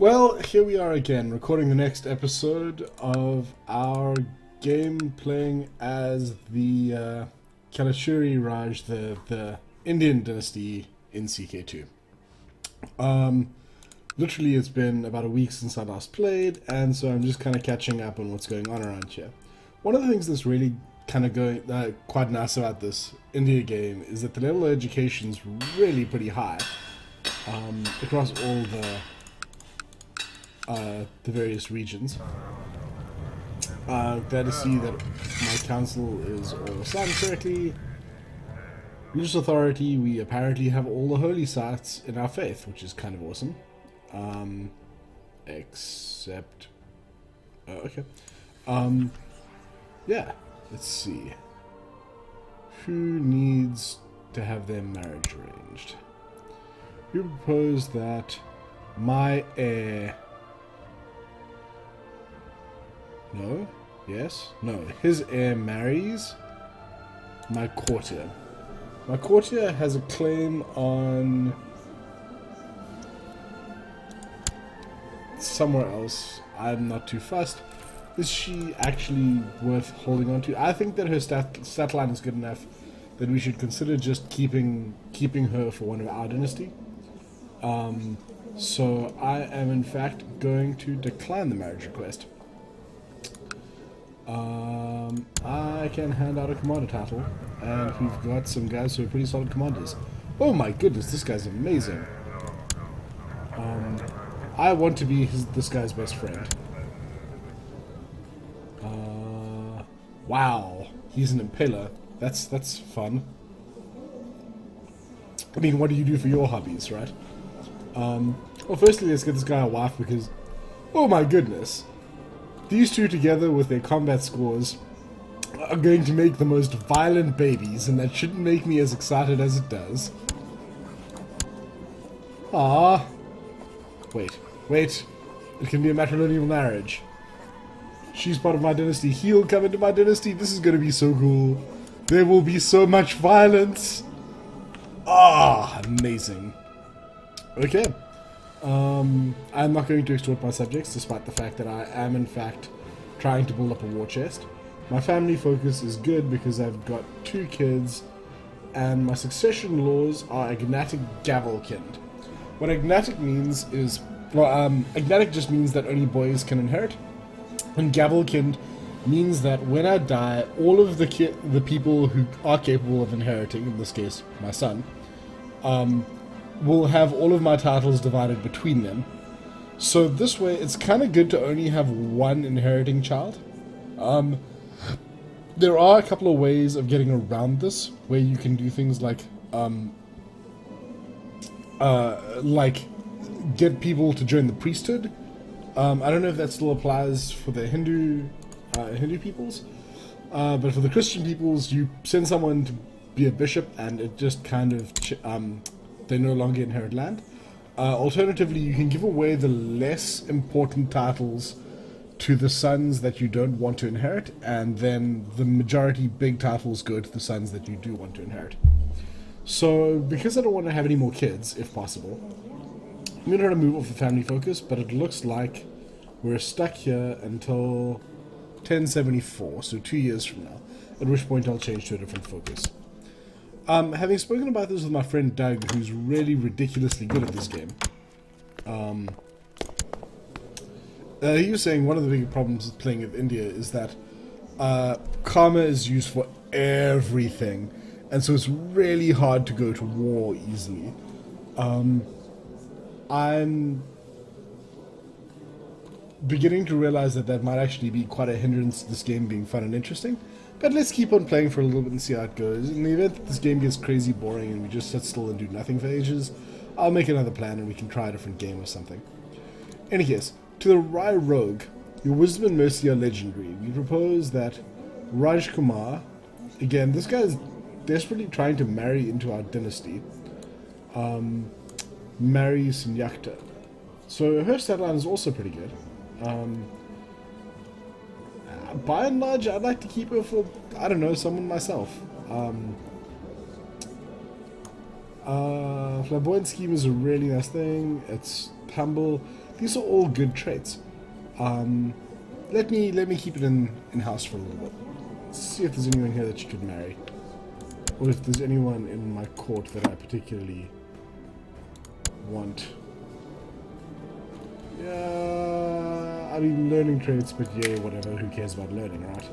Well, here we are again, recording the next episode of our game playing as the Kalashuri Raj, the Indian dynasty in CK2. Literally it's been about a week since I last played, and so I'm just kind of catching up on what's going on around here. One of the things that's really kind of going quite nice about this India game is that the level of education is really pretty high across all the various regions. Glad to see that my council is all assigned correctly. Religious authority, we apparently have all the holy sites in our faith, which is kind of awesome. Except... okay. Yeah, let's see. Who needs to have their marriage arranged? You propose that my heir... No? Yes? No. His heir marries my courtier. My courtier has a claim on somewhere else. I'm not too fussed. Is she actually worth holding on to? I think that her stat line is good enough that we should consider just keeping her for one of our dynasty. So I am in fact going to decline the marriage request. I can hand out a commander title, and we've got some guys who are pretty solid commanders. Oh my goodness, this guy's amazing. I want to be this guy's best friend. Wow, he's an impaler. That's fun. I mean, what do you do for your hobbies, right? Well, firstly, let's get this guy a wife because, oh my goodness. These two together with their combat scores are going to make the most violent babies, and that shouldn't make me as excited as it does. Ah, wait. It can be a matrimonial marriage. She's part of my dynasty. He'll come into my dynasty. This is going to be so cool. There will be so much violence. Ah, amazing. Okay. I'm not going to extort my subjects, despite the fact that I am, in fact, trying to build up a war chest. My family focus is good because I've got 2 kids, and my succession laws are agnatic gavelkind. What agnatic means is, agnatic just means that only boys can inherit, and gavelkind means that when I die, all of the people who are capable of inheriting, in this case, my son, will have all of my titles divided between them. So this way, it's kind of good to only have one inheriting child. There are a couple of ways of getting around this, where you can do things like get people to join the priesthood. I don't know if that still applies for the Hindu peoples, but for the Christian peoples, you send someone to be a bishop, and it just kind of they no longer inherit land. Alternatively, you can give away the less important titles to the sons that you don't want to inherit, and then the majority big titles go to the sons that you do want to inherit. So, because I don't want to have any more kids, if possible, I'm going to try to move off the family focus, but it looks like we're stuck here until 1074, so 2 years from now, at which point I'll change to a different focus. Having spoken about this with my friend Doug, who's really ridiculously good at this game, he was saying one of the big problems with playing with India is that karma is used for everything, and so it's really hard to go to war easily. I'm beginning to realize that might actually be quite a hindrance to this game being fun and interesting. But let's keep on playing for a little bit and see how it goes. In the event that this game gets crazy boring and we just sit still and do nothing for ages, I'll make another plan and we can try a different game or something. In any case, to the Rai Rogue, your wisdom and mercy are legendary. We propose that Raj Kumar, again, this guy is desperately trying to marry into our dynasty, marry Sunyakta. So her stat line is also pretty good. By and large, I'd like to keep her for, I don't know, someone myself. Flamboyant scheme is a really nice thing. humble. These are all good traits. Let me keep it in house for a little bit. Let's see if there's anyone here that you could marry, or if there's anyone in my court that I particularly want. Yeah, I mean learning traits, but yeah, whatever. Who cares about learning, right?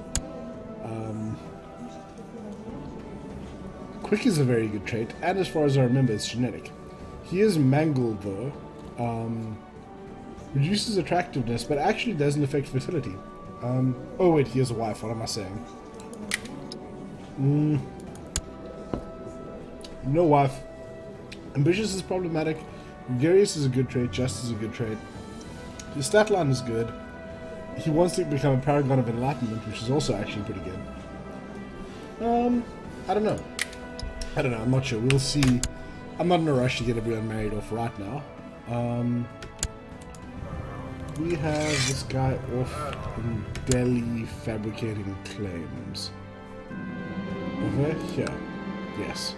Quick is a very good trait, and as far as I remember, it's genetic. He is mangled though. Reduces attractiveness, but actually doesn't affect fertility. Oh wait, he has a wife. What am I saying? No wife. Ambitious is problematic. Gregarious is a good trait. Just is a good trait. His stat line is good. He wants to become a paragon of enlightenment, which is also actually pretty good. I don't know. I'm not sure. We'll see. I'm not in a rush to get everyone married off right now. We have this guy off in Delhi fabricating claims. Over here. Yes.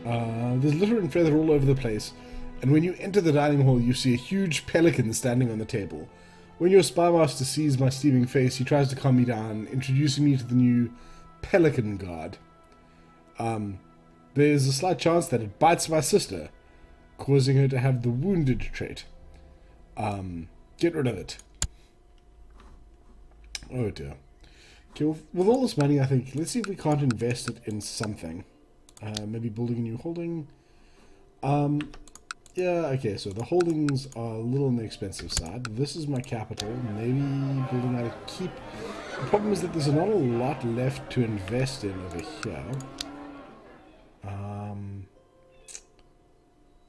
There's litter and feather all over the place, and when you enter the dining hall, you see a huge pelican standing on the table. When your spymaster sees my steaming face, he tries to calm me down, introducing me to the new pelican guard. There's a slight chance that it bites my sister, causing her to have the wounded trait. Get rid of it. Oh dear. Okay, with all this money, I think, let's see if we can't invest it in something. Maybe building a new holding. Yeah, okay, so the holdings are a little on the expensive side. This is my capital. Maybe building out a keep. The problem is that there's not a lot left to invest in over here.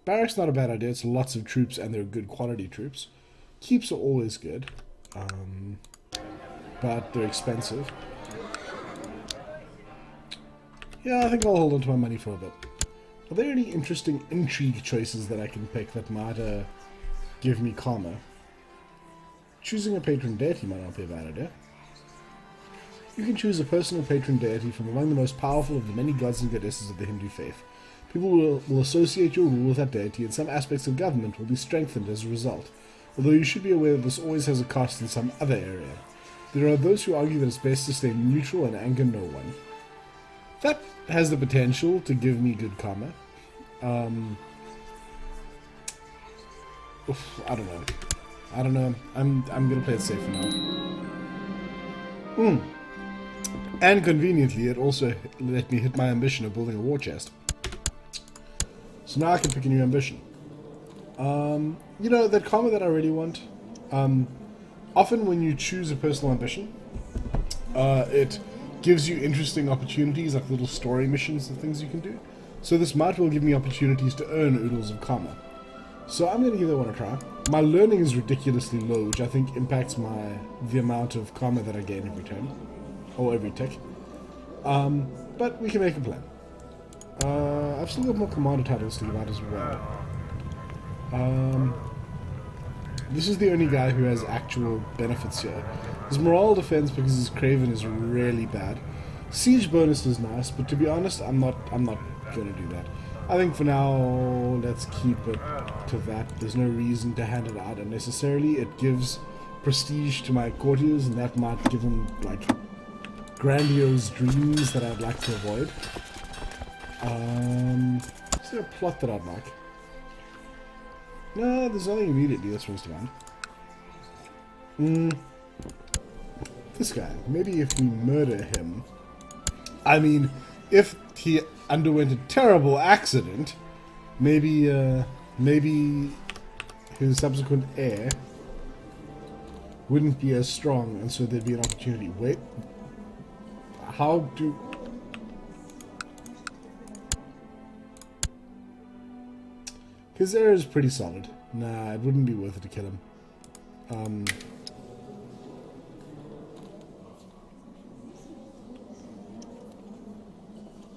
Barracks not a bad idea. It's lots of troops and they're good quality troops. Keeps are always good. But they're expensive. Yeah, I think I'll hold on to my money for a bit. Are there any interesting intrigue choices that I can pick that might give me karma? Choosing a patron deity might not be a bad idea. You can choose a personal patron deity from among the most powerful of the many gods and goddesses of the Hindu faith. People will associate your rule with that deity, and some aspects of government will be strengthened as a result, although you should be aware that this always has a cost in some other area. There are those who argue that it's best to stay neutral and anger no one. That has the potential to give me good karma. I don't know. I'm gonna play it safe for now. And conveniently, it also let me hit my ambition of building a war chest. So now I can pick a new ambition. You know, that karma that I really want. Often when you choose a personal ambition, it gives you interesting opportunities, like little story missions and things you can do. So this might well give me opportunities to earn oodles of karma. So I'm going to give that one a try. My learning is ridiculously low, which I think impacts the amount of karma that I gain every turn. Or every tick. But we can make a plan. I've still got more commander titles to give out as well. This is the only guy who has actual benefits here. His morale defense, because his Craven is really bad. Siege bonus is nice, but to be honest, I'm not gonna do that. I think for now, let's keep it to that. There's no reason to hand it out unnecessarily. It gives prestige to my courtiers, and that might give them, like, grandiose dreams that I'd like to avoid. Is there a plot that I'd like? No, there's nothing immediately that springs to mind. This guy. Maybe if we murder him... I mean, if he underwent a terrible accident, maybe his subsequent heir wouldn't be as strong, and so there'd be an opportunity. Wait. How do... His heir is pretty solid. Nah, it wouldn't be worth it to kill him.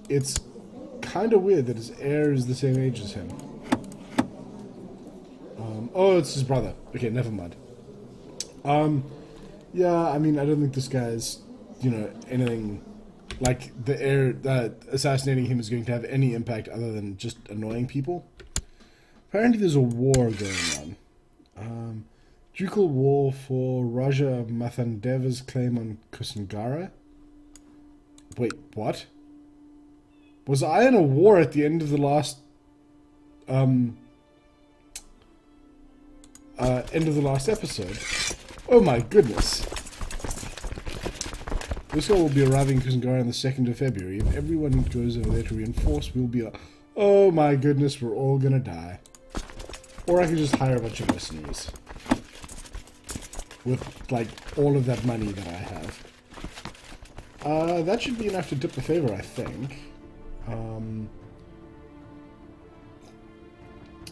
It's kind of weird that his heir is the same age as him. Oh, it's his brother. Okay, never mind. Yeah, I mean, I don't think this guy's, anything... Like, the heir... assassinating him is going to have any impact other than just annoying people. Apparently there's a war going on. Ducal war for Raja Mathandeva's claim on Kusangara. Wait, what? Was I in a war at the end of the last episode? Oh my goodness. This guy will be arriving in Kusangara on the 2nd of February. If everyone goes over there to reinforce, we'll be oh my goodness, we're all gonna die. Or I could just hire a bunch of mercenaries. With, like, all of that money that I have. That should be enough to tip the favor, I think.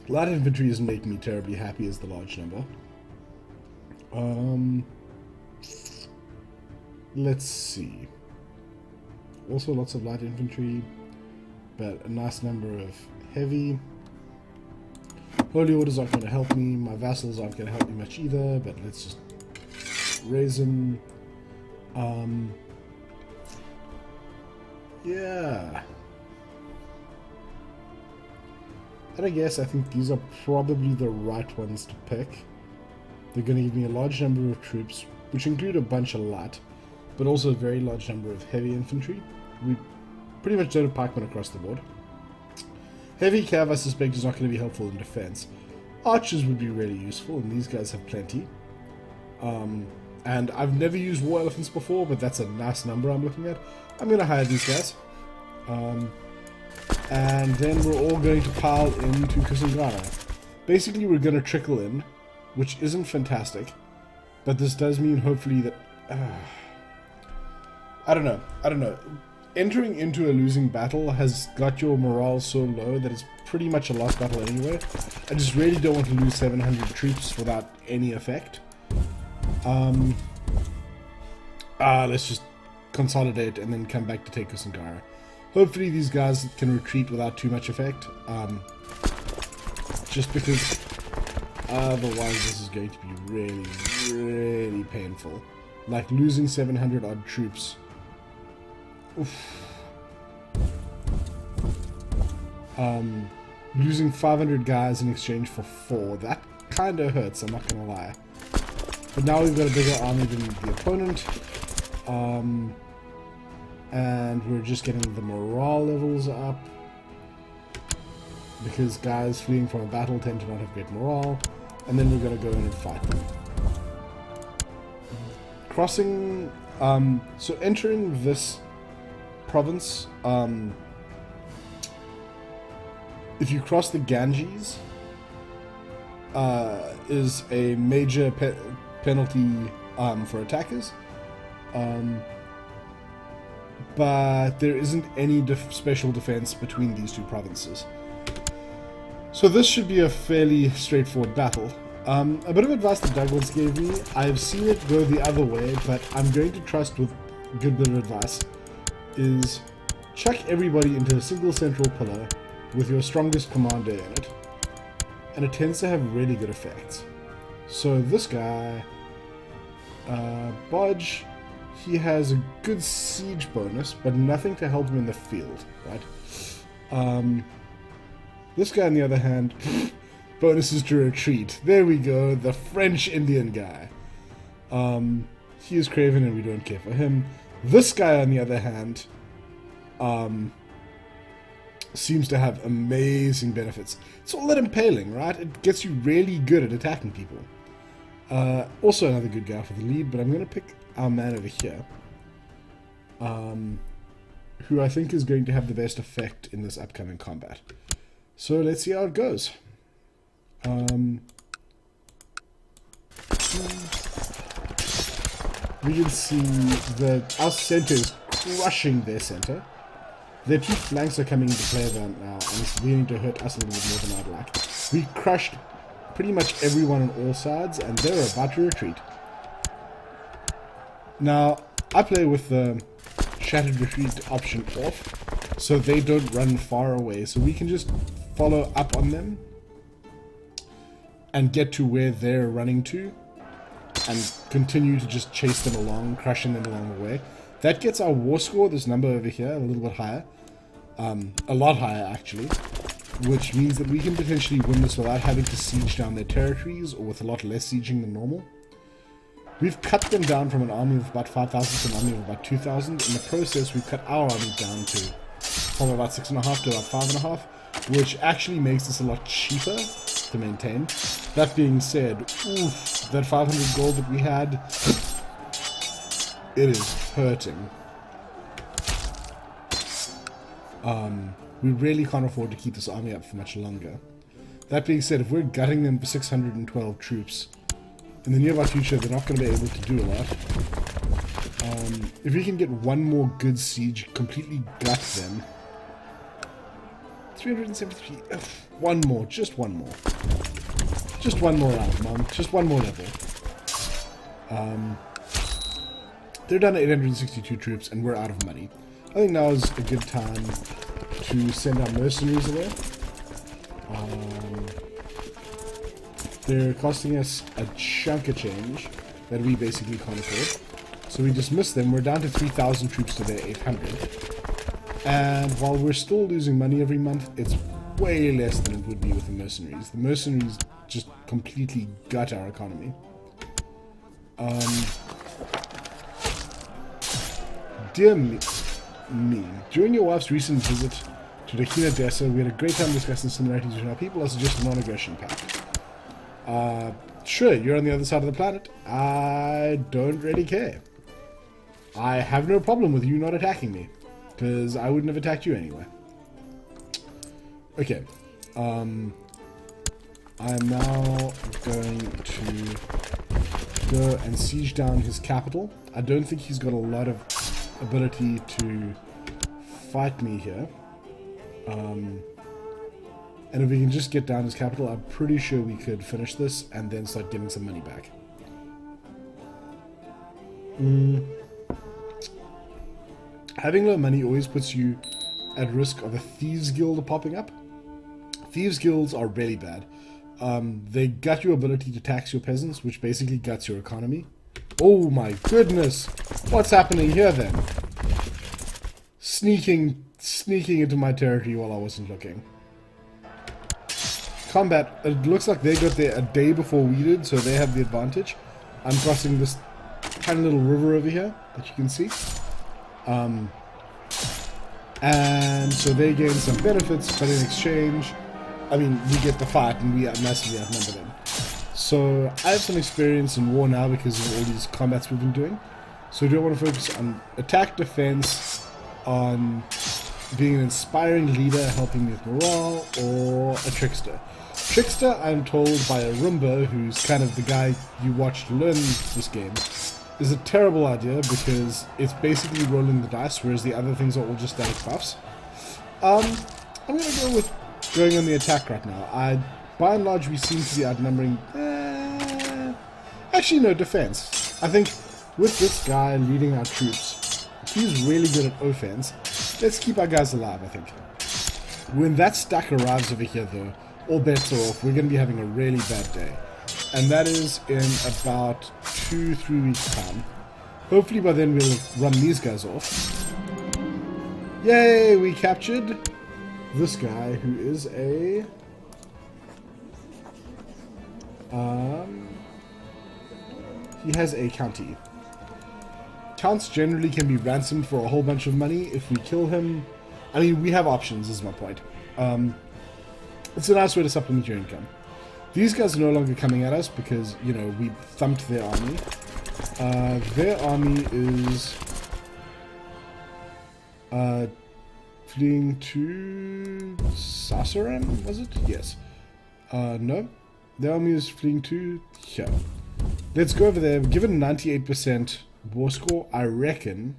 Light infantry isn't making me terribly happy as the large number. Let's see. Also lots of light infantry, but a nice number of heavy. Holy orders aren't going to help me. My vassals aren't going to help me much either, but let's just raise them. Yeah. And I guess I think these are probably the right ones to pick. They're going to give me a large number of troops, which include a bunch of light, but also a very large number of heavy infantry. We pretty much don't have pikemen across the board. Heavy cav, I suspect, is not going to be helpful in defense. Archers would be really useful, and these guys have plenty. And I've never used war elephants before, but that's a nice number I'm looking at. I'm going to hire these guys. And then we're all going to pile into Kusangara. Basically, we're going to trickle in, which isn't fantastic. But this does mean, hopefully, that... I don't know. Entering into a losing battle has got your morale so low that it's pretty much a lost battle anyway. I just really don't want to lose 700 troops without any effect. Let's just consolidate and then come back to take Kusangara. Hopefully these guys can retreat without too much effect. Just because otherwise this is going to be really, really painful. Like losing 700 odd troops. Oof. Losing 500 guys in exchange for 4. That kind of hurts, I'm not going to lie. But now we've got a bigger army than the opponent. And we're just getting the morale levels up. Because guys fleeing from a battle tend to not have great morale. And then we're going to go in and fight them. Crossing... so entering this province, if you cross the Ganges, is a major penalty for attackers, but there isn't any special defense between these two provinces. So this should be a fairly straightforward battle. A bit of advice that Doug once gave me, I've seen it go the other way, but I'm going to trust with a good bit of advice, is chuck everybody into a single central pillar with your strongest commander in it, and it tends to have really good effects. So this guy, Bodge, he has a good siege bonus, but nothing to help him in the field, right? This guy, on the other hand, bonuses to retreat. There we go, the French Indian guy. He is craven and we don't care for him. This guy, on the other hand, seems to have amazing benefits. It's all that impaling, right? It gets you really good at attacking people. Also another good guy for the lead, but I'm going to pick our man over here, who I think is going to have the best effect in this upcoming combat. So let's see how it goes. We can see that our center is crushing their center. Their two flanks are coming into play now, and it's beginning to hurt us a little bit more than I'd like. We crushed pretty much everyone on all sides, and they're about to retreat. Now, I play with the shattered retreat option off, so they don't run far away, so we can just follow up on them and get to where they're running to and continue to just chase them along, crushing them along the way. That gets our war score, this number over here, a little bit higher. A lot higher, actually. which means that we can potentially win this without having to siege down their territories, or with a lot less sieging than normal. We've cut them down from an army of about 5,000 to an army of about 2,000. In the process, we've cut our army down to from about 6.5 to about 5.5, which actually makes this a lot cheaper to maintain. That being said, oof, that 500 gold that we had, it is hurting. We really can't afford to keep this army up for much longer. That being said, if we're gutting them for 612 troops, in the nearby future, they're not going to be able to do a lot. If we can get one more good siege, completely gut them. 373. One more. Just one more. Just one more round, Mom. Just one more level. They're down to 862 troops, and we're out of money. I think now is a good time to send our mercenaries away. They're costing us a chunk of change that we basically can't afford. So we dismiss them. We're down to 3,000 troops to their 800. And while we're still losing money every month, it's way less than it would be with the mercenaries. The mercenaries just completely gut our economy. Dear me, during your wife's recent visit to the Hina Dessa, we had a great time discussing similarities between our people. I suggest a non-aggression pact. Sure, you're on the other side of the planet. I don't really care. I have no problem with you not attacking me, because I wouldn't have attacked you anyway. Okay. I am now going to go and siege down his capital. I don't think he's got a lot of ability to fight me here. And if we can just get down his capital, I'm pretty sure we could finish this and then start getting some money back. Having low money always puts you at risk of a thieves guild popping up. Thieves guilds are really bad. They gut your ability to tax your peasants, which basically guts your economy. Oh my goodness! What's happening here then? Sneaking into my territory while I wasn't looking. Combat, it looks like they got there a day before we did, so they have the advantage. I'm crossing this tiny little river over here that you can see. And so they gain some benefits, but in exchange, I mean, we get the fight and we massively outnumber them. So I have some experience in war now because of all these combats we've been doing. So do I want to focus on attack, defense, on being an inspiring leader, helping me with morale, or a trickster? Trickster, I'm told by a Roomba, who's kind of the guy you watch to learn this game, is a terrible idea because it's basically rolling the dice, whereas the other things are all just static buffs. I'm going to go with going on the attack right now. By and large, we seem to be outnumbering... actually, no, defense. I think with this guy leading our troops, he's really good at offense. Let's keep our guys alive, I think. When that stack arrives over here, though, all bets are off. We're going to be having a really bad day. And that is in about 2-3 weeks' time. Hopefully by then we'll run these guys off. Yay! We captured this guy who is a... he has a county. Counts generally can be ransomed for a whole bunch of money if we kill him. I mean, we have options, is my point. It's a nice way to supplement your income. These guys are no longer coming at us because, you know, we thumped their army. Their army is fleeing to Sasaran, was it? Yes. No. Their army is fleeing to here. Let's go over there. Given 98% war score, I reckon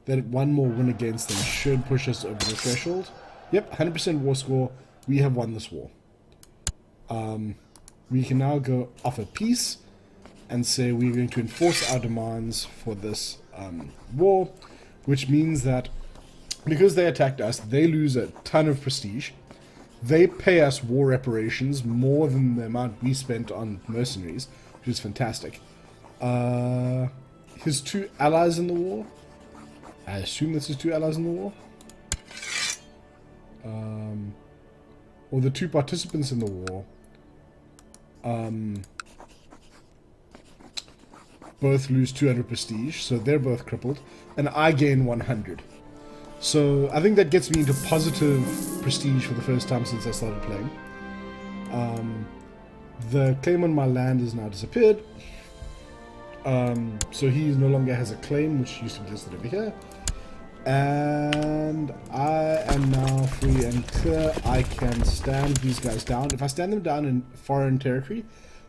that one more win against them should push us over the threshold. Yep, 100% war score. We have won this war. We can now go offer peace and say we're going to enforce our demands for this war, which means that because they attacked us, they lose a ton of prestige. They pay us war reparations more than the amount we spent on mercenaries, which is fantastic. His two allies in the war. I assume this is two allies in the war. or the two participants in the war, both lose 200 prestige, so they're both crippled, and I gain 100. So I think that gets me into positive prestige for the first time since I started playing. The claim on my land has now disappeared, so he no longer has a claim, which used to be listed over here. And I am now free and clear. I can stand these guys down. If I stand them down in foreign territory,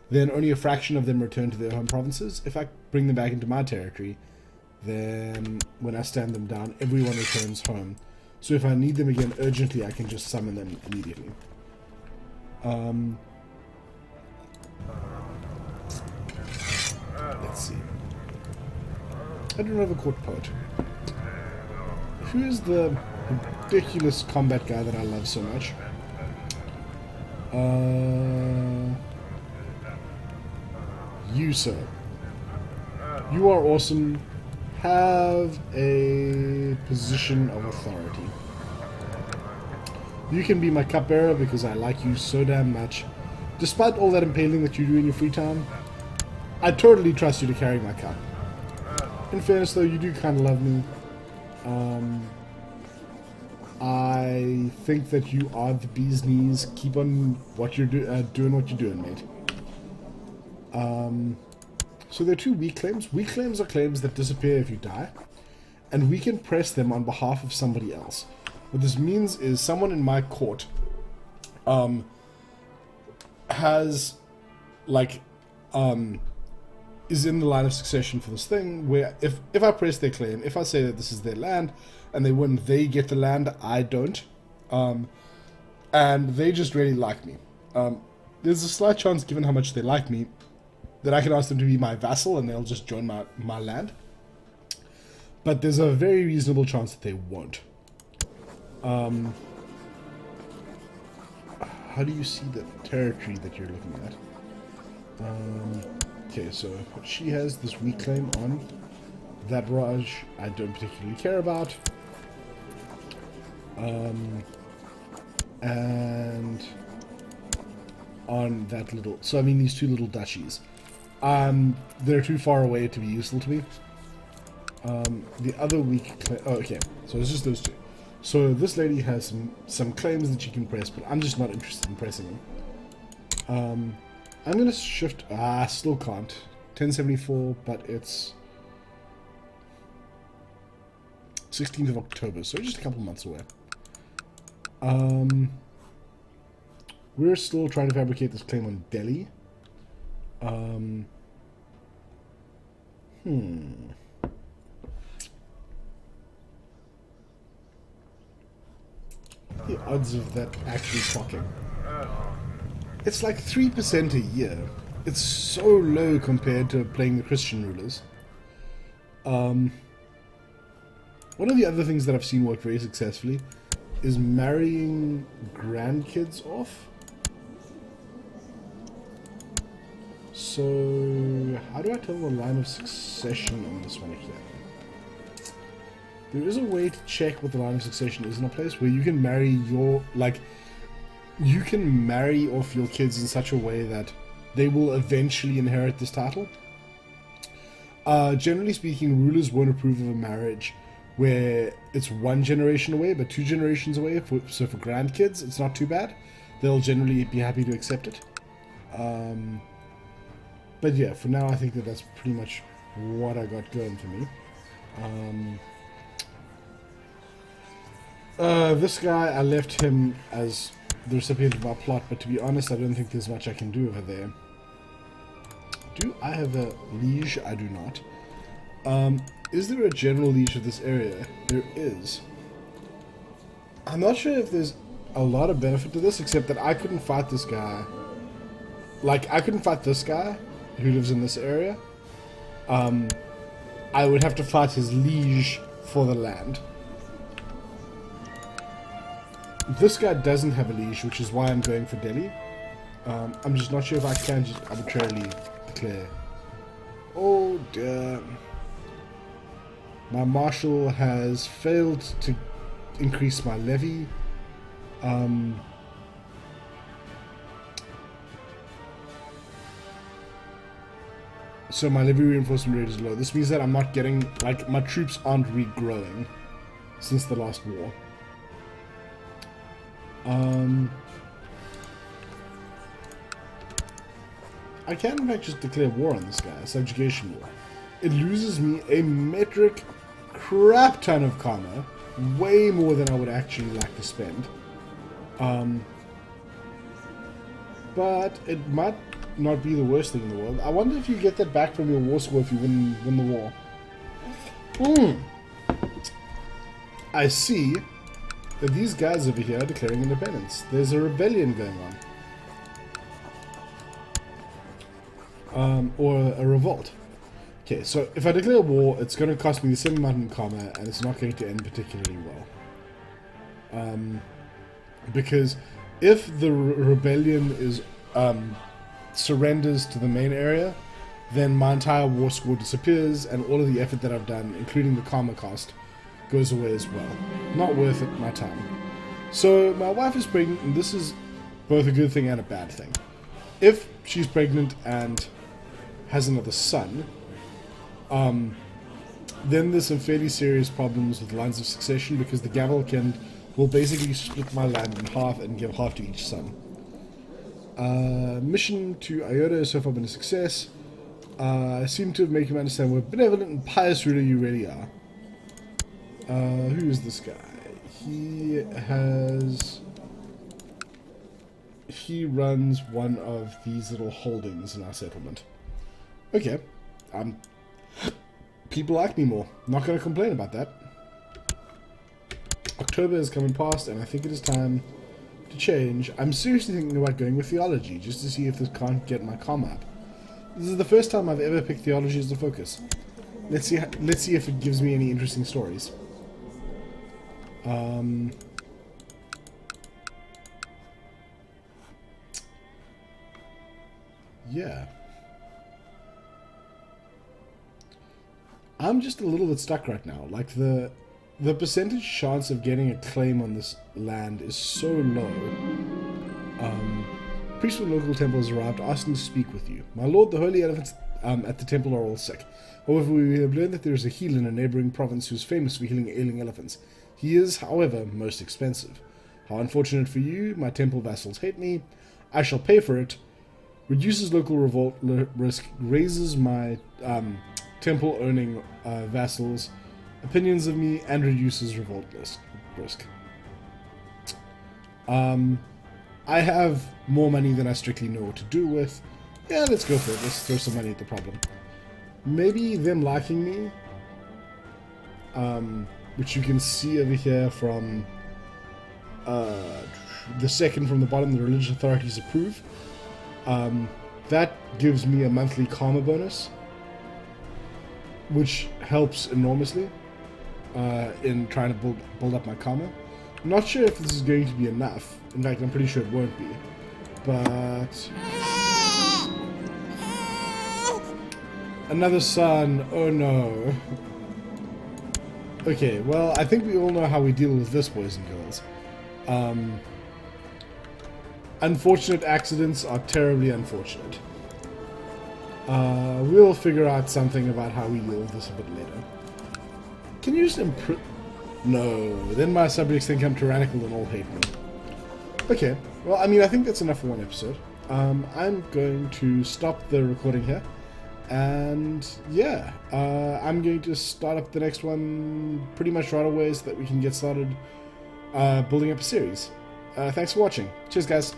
then only a fraction of them return to their home provinces. If I bring them back into my territory, then when I stand them down, everyone returns home. So if I need them again urgently, I can just summon them immediately. Let's see. I don't have a court poet. Who is the ridiculous combat guy that I love so much? You, sir. You are awesome. Have a position of authority. You can be my cupbearer because I like you so damn much. Despite all that impaling that you do in your free time, I totally trust you to carry my cup. In fairness though, you do kind of love me. I think that you are the bee's knees. Keep on what you're doing what you're doing, mate. So there are two weak claims. Weak claims are claims that disappear if you die, and we can press them on behalf of somebody else. What this means is someone in my court has like is in the line of succession for this thing where if I press their claim, if I say that this is their land and they win, they get the land, I don't, and they just really like me. There's a slight chance, given how much they like me, that I can ask them to be my vassal and they'll just join my land, but there's a very reasonable chance that they won't. How do you see the territory that you're looking at? Okay, so she has this weak claim on that Raj I don't particularly care about. And on that little, so I mean these two little duchies, they're too far away to be useful to me. The other weak claim, oh, okay, so it's just those two. So this lady has some claims that she can press, but I'm just not interested in pressing them. I'm gonna shift. I still can't. 1074, but it's 16th of October, so just a couple months away. We're still trying to fabricate this claim on Delhi. The odds of that actually clocking. It's like 3% a year. It's so low compared to playing the Christian rulers. One of the other things that I've seen work very successfully is marrying grandkids off. So, how do I tell the line of succession on this one exactly? There is a way to check what the line of succession is in a place where you can marry your, like, you can marry off your kids in such a way that they will eventually inherit this title. Generally speaking, rulers won't approve of a marriage where it's one generation away, but 2 generations away. So for grandkids, it's not too bad. They'll generally be happy to accept it. But yeah, for now, I think that that's pretty much what I got going for me. This guy, I left him as the recipient of our plot, but to be honest, I don't think there's much I can do over there. Do I have a liege? I do not. Is there a general liege of this area? There is. I'm not sure if there's a lot of benefit to this, except that I couldn't fight this guy. Like, I couldn't fight this guy who lives in this area. I would have to fight his liege for the land. This guy doesn't have a liege, which is why I'm going for Delhi. I'm just not sure if I can just arbitrarily declare. Oh dear. My marshal has failed to increase my levy. So my levy reinforcement rate is low. This means that I'm not getting, like, my troops aren't regrowing since the last war. I can in fact just declare war on this guy, subjugation war. It loses me a metric crap ton of karma, way more than I would actually like to spend. But it might not be the worst thing in the world. I wonder if you get that back from your war score if you win the war. I see that these guys over here are declaring independence. There's a rebellion going on. Or a revolt. Okay, so if I declare war, it's going to cost me the same amount in karma, and it's not going to end particularly well. Because if the rebellion is surrenders to the main area, then my entire war score disappears, and all of the effort that I've done, including the karma cost, goes away as well. Not worth it, my time. So my wife is pregnant, and this is both a good thing and a bad thing. If she's pregnant and has another son, then there's some fairly serious problems with lines of succession, because the Gavelkind will basically split my land in half and give half to each son. Mission to Iota has so far been a success. I seem to have made him understand what a benevolent and pious ruler you really are. Who is this guy? He runs one of these little holdings in our settlement. Okay. People like me more. Not going to complain about that. October is coming past, and I think it is time to change. I'm seriously thinking about going with theology, just to see if this can't get my karma up. This is the first time I've ever picked theology as the focus. Let's see if it gives me any interesting stories. Yeah. I'm just a little bit stuck right now. Like, the percentage chance of getting a claim on this land is so low. Priest from the local temple has arrived, asking to speak with you. My lord, the holy elephants at the temple are all sick. However, we have learned that there is a healer in a neighboring province who is famous for healing ailing elephants. He is, however, most expensive. How unfortunate for you. My temple vassals hate me. I shall pay for it. Reduces local revolt risk. Raises my temple-owning vassals' opinions of me, and reduces revolt risk. I have more money than I strictly know what to do with. Yeah, let's go for it. Let's throw some money at the problem. Maybe them liking me, which you can see over here from the second from the bottom, the religious authorities approve. That gives me a monthly karma bonus, which helps enormously in trying to build up my karma. I'm not sure if this is going to be enough. In fact, I'm pretty sure it won't be. But another son. Oh no. Okay, well, I think we all know how we deal with this, boys and girls. Unfortunate accidents are terribly unfortunate. We'll figure out something about how we deal with this a bit later. Can you just improve? No, then my subjects think I'm tyrannical and all hate me. Okay, well, I mean, I think that's enough for one episode. I'm going to stop the recording here. And yeah, I'm going to start up the next one pretty much right away so that we can get started building up a series. Thanks for watching. Cheers, guys.